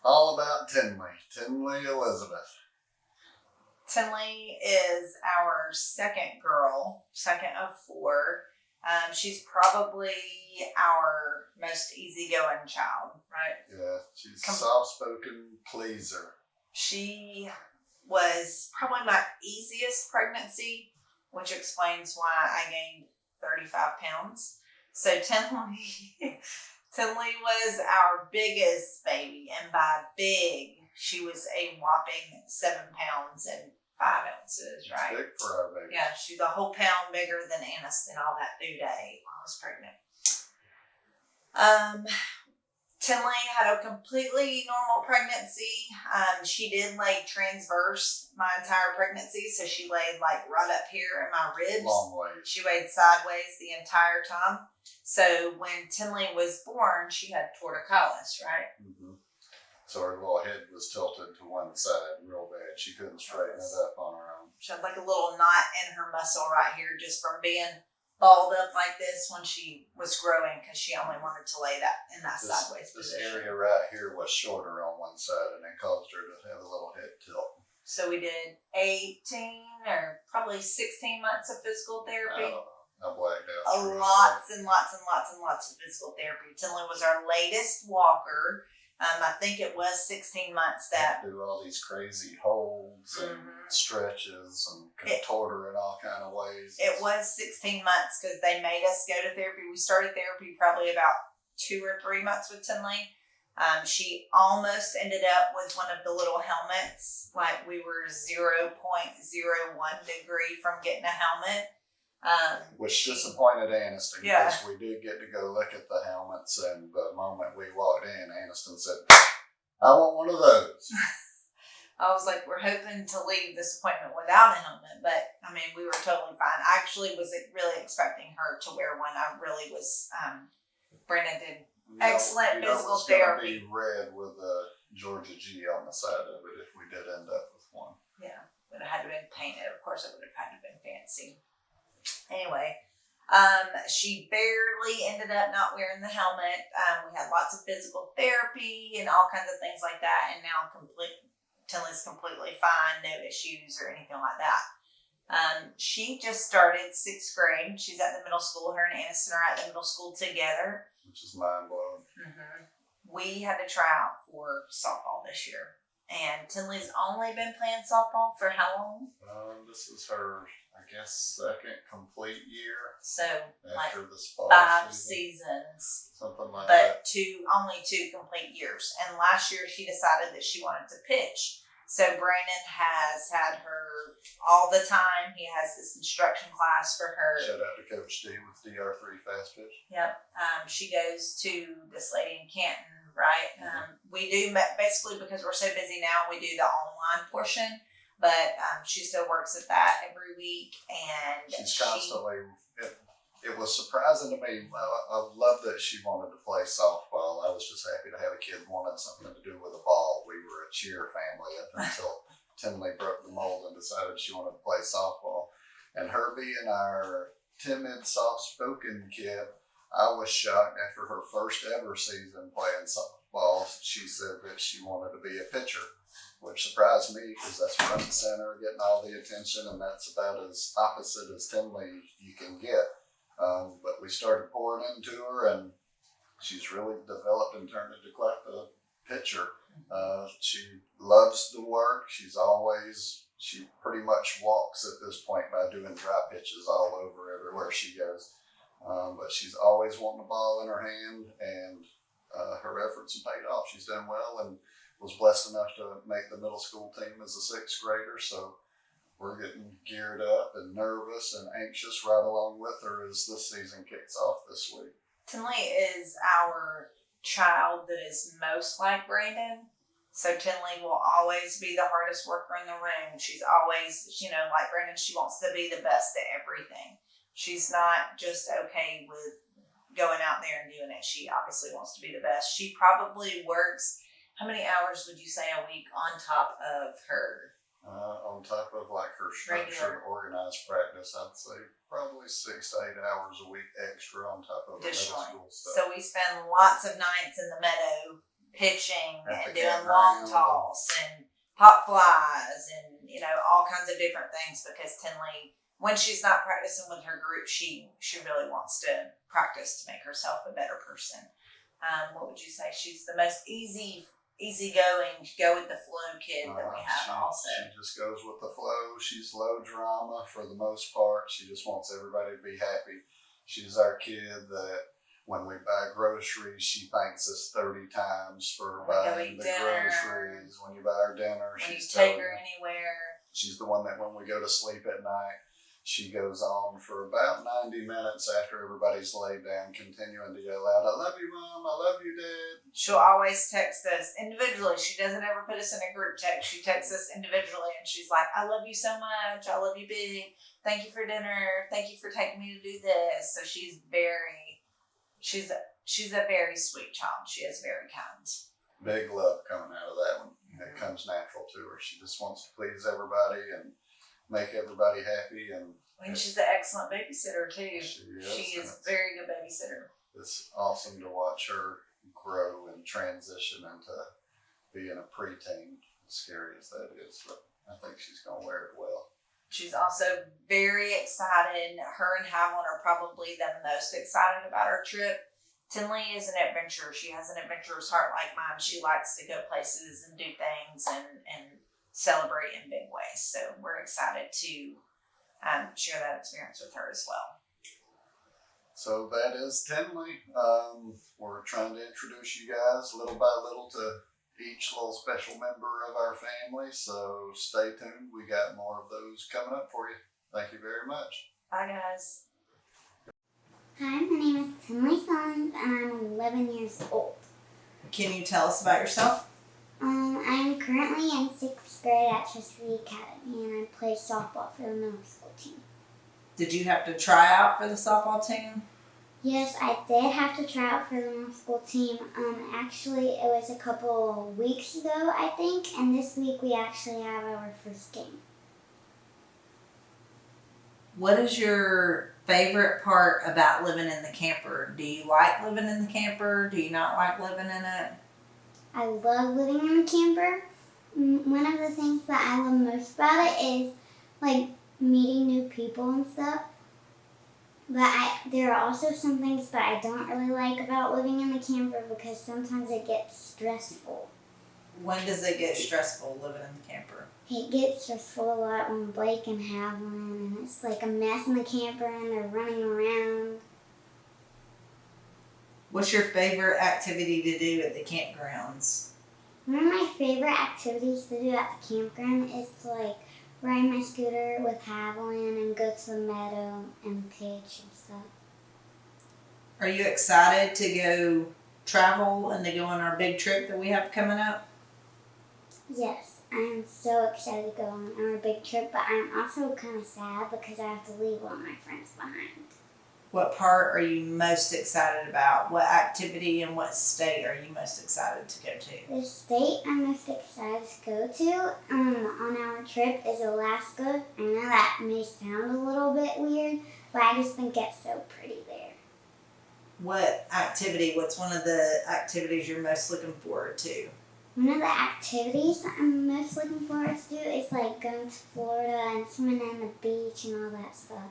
All about Tinley Elizabeth. Tinley is our second girl, second of four. She's probably our most easygoing child, right? Yeah, she's a soft-spoken pleaser. She was probably my easiest pregnancy, which explains why I gained 35 pounds. So Tinley was our biggest baby, and by big, she was a whopping 7 pounds and 5 ounces, right? It's big for our baby. Yeah, she's a whole pound bigger than Aniston all that due day when I was pregnant. Tinley had a completely normal pregnancy. She did lay transverse my entire pregnancy, so she laid like right up here in my ribs. Long ways. She laid sideways the entire time. So when Tinley was born, she had torticollis, right? Mm-hmm. So her little head was tilted to one side real bad. She couldn't straighten it up on her own. She had like a little knot in her muscle right here just from being balled up like this when she was growing, because she only wanted to lay that in that sideways position. This area right here was shorter on one side, and it caused her to have a little head tilt. So we did 18 or probably 16 months of physical therapy. I blacked out. Lots and lots of physical therapy. Tinley was our latest walker. I think it was 16 months that do all these crazy holds and stretches and contort her in all kind of ways. It was 16 months because they made us go to therapy. We started therapy probably about 2 or 3 months with Tinley. She almost ended up with one of the little helmets. Like we were 0.01 degree from getting a helmet. Which disappointed Aniston, because we did get to go look at the helmets, and the moment we walked in, Aniston said, I want one of those. I was like, we're hoping to leave this appointment without a helmet, but I mean, we were totally fine. I actually was really expecting her to wear one. I really was. Brandon did excellent physical therapy. It was going to be red with a Georgia G on the side of it if we did end up with one. Yeah, but it had to have been painted. Of course, it would have had to have been fancy. Anyway, she barely ended up not wearing the helmet. We had lots of physical therapy and all kinds of things like that, and now Tinley's completely fine, no issues or anything like that. She just started 6th grade. She's at the middle school. Her and Aniston are at the middle school together. Which is mind-blowing. Mm-hmm. We had to try out for softball this year. And Tinley's only been playing softball for how long? This is her, I guess, second complete year. So, after like this fall 5 seasons. Something like that. But only 2 complete years. And last year she decided that she wanted to pitch. So Brandon has had her all the time. He has this instruction class for her. Shout out to Coach D with DR3 Fast Pitch. Yep. She goes to this lady in Canton, right? We do, basically because we're so busy now, we do the online portion. But she still works at that every week. And she's constantly... It was surprising to me. I loved that she wanted to play softball. I was just happy to have a kid who wanted something to do with a ball. We were a cheer family up until Tinley broke the mold and decided she wanted to play softball. And her being our timid, soft-spoken kid, I was shocked after her first ever season playing softball. She said that she wanted to be a pitcher, which surprised me because that's front and center, getting all the attention, and that's about as opposite as Tinley you can get. But we started pouring into her, and she's really developed and turned into quite the pitcher. She loves the work. She pretty much walks at this point by doing dry pitches all over everywhere she goes. But she's always wanting the ball in her hand, and her efforts have paid off. She's done well and was blessed enough to make the middle school team as a 6th grader. So we're getting geared up and nervous and anxious right along with her as this season kicks off this week. Tinley is our child that is most like Brandon. So Tinley will always be the hardest worker in the room. She's always, like Brandon, she wants to be the best at everything. She's not just okay with going out there and doing it. She obviously wants to be the best. She probably works, how many hours would you say a week on top of her? On top of like her structured, organized practice, I'd say probably 6 to 8 hours a week extra on top of her middle school stuff. So we spend lots of nights in the meadow pitching At and the doing long campground. toss and pop flies and all kinds of different things because Tinley, when she's not practicing with her group, she really wants to practice to make herself a better person. What would you say? She's the most easygoing, go with the flow kid that we have also. She just goes with the flow. She's low drama for the most part. She just wants everybody to be happy. She's our kid that when we buy groceries, she thanks us 30 times for buying the groceries. When you buy her dinner, when you she's take her anywhere. She's the one that when we go to sleep at night, she goes on for about 90 minutes after everybody's laid down, continuing to yell out, "I love you, Mom. I love you, Dad." She'll always text us individually. She doesn't ever put us in a group text. She texts us individually and she's like, "I love you so much. I love you big. Thank you for dinner. Thank you for taking me to do this." So she's a very sweet child. She is very kind. Big love coming out of that one. It comes natural to her. She just wants to please everybody and make everybody happy. And she's an excellent babysitter too. She is a very good babysitter. It's awesome to watch her grow and transition into being a preteen, as scary as that is. But I think she's going to wear it well. She's also very excited. Her and Haviland are probably the most excited about our trip. Tinley is an adventurer. She has an adventurer's heart like mine. She likes to go places and do things and celebrate in big ways. So we're excited to share that experience with her as well. So that is Tinley. We're trying to introduce you guys little by little to each little special member of our family. So stay tuned. We got more of those coming up for you. Thank you very much. Bye, guys. Hi, my name is Tinley Sulllins, and I'm 11 years old. Can you tell us about yourself? I'm currently in 6th grade at Chesapeake Academy, and I play softball for the middle school team. Did you have to try out for the softball team? Yes, I did have to try out for the middle school team. Actually, it was a couple weeks ago, I think, and this week we actually have our first game. What is your favorite part about living in the camper? Do you like living in the camper? Do you not like living in it? I love living in a camper. One of the things that I love most about it is like meeting new people and stuff. But there are also some things that I don't really like about living in the camper because sometimes it gets stressful. When does it get stressful living in the camper? It gets stressful a lot when Blake and Haviland, and it's like a mess in the camper and they're running around. What's your favorite activity to do at the campgrounds? One of my favorite activities to do at the campground is to like ride my scooter with Haviland and go to the meadow and pitch and stuff. Are you excited to go travel and to go on our big trip that we have coming up? Yes, I am so excited to go on our big trip, but I'm also kind of sad because I have to leave all my friends behind. What part are you most excited about? What activity and what state are you most excited to go to? The state I'm most excited to go to on our trip is Alaska. I know that may sound a little bit weird, but I just think it's so pretty there. What's one of the activities you're most looking forward to? One of the activities that I'm most looking forward to is like going to Florida and swimming on the beach and all that stuff.